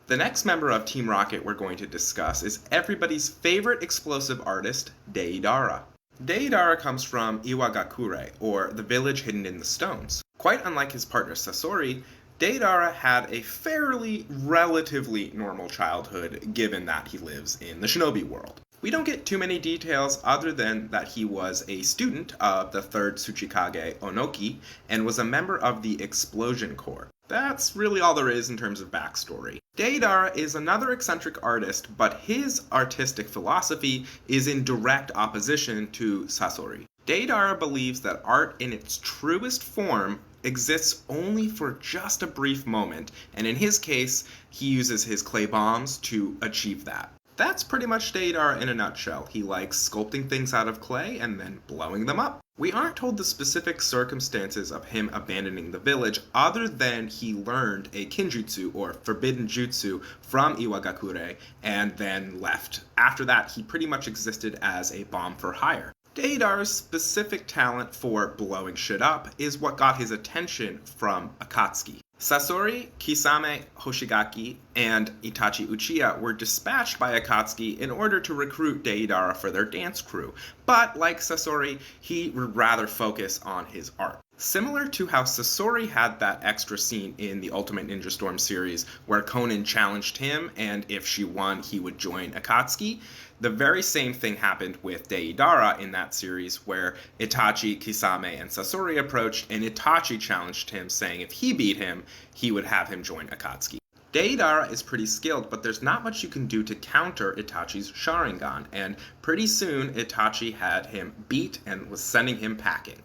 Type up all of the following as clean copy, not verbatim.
The next member of Team Rocket we're going to discuss is everybody's favorite explosive artist, Deidara. Deidara comes from Iwagakure, or the village hidden in the stones. Quite unlike his partner Sasori, Deidara had a fairly relatively normal childhood given that he lives in the shinobi world. We don't get too many details other than that he was a student of the 3rd Tsuchikage Onoki and was a member of the Explosion Corps. That's really all there is in terms of backstory. Deidara is another eccentric artist, but his artistic philosophy is in direct opposition to Sasori. Deidara believes that art in its truest form exists only for just a brief moment, and in his case, he uses his clay bombs to achieve that. That's pretty much Deidara in a nutshell. He likes sculpting things out of clay and then blowing them up. We aren't told the specific circumstances of him abandoning the village other than he learned a kinjutsu or forbidden jutsu from Iwagakure and then left. After that, he pretty much existed as a bomb for hire. Deidara's specific talent for blowing shit up is what got his attention from Akatsuki. Sasori, Kisame Hoshigaki, and Itachi Uchiha were dispatched by Akatsuki in order to recruit Deidara for their dance crew, but like Sasori, he would rather focus on his art. Similar to how Sasori had that extra scene in the Ultimate Ninja Storm series where Conan challenged him and if she won he would join Akatsuki, the very same thing happened with Deidara in that series where Itachi, Kisame, and Sasori approached and Itachi challenged him saying if he beat him, he would have him join Akatsuki. Deidara is pretty skilled, but there's not much you can do to counter Itachi's Sharingan, and pretty soon Itachi had him beat and was sending him packing.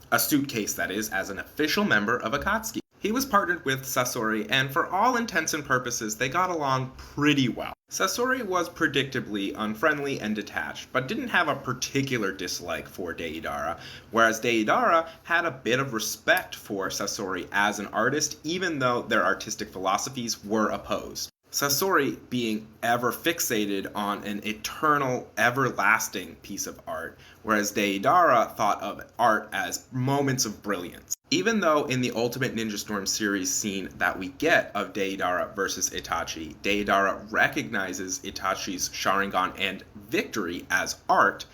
A suitcase, that is, as an official member of Akatsuki. He was partnered with Sasori, and for all intents and purposes, they got along pretty well. Sasori was predictably unfriendly and detached, but didn't have a particular dislike for Deidara, whereas Deidara had a bit of respect for Sasori as an artist, even though their artistic philosophies were opposed. Sasori being ever fixated on an eternal, everlasting piece of art, whereas Deidara thought of art as moments of brilliance. Even though in the Ultimate Ninja Storm series scene that we get of Deidara versus Itachi, Deidara recognizes Itachi's Sharingan and victory as art,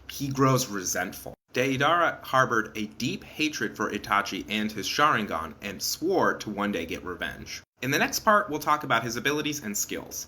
he grows resentful. Deidara harbored a deep hatred for Itachi and his Sharingan and swore to one day get revenge. In the next part, we'll talk about his abilities and skills.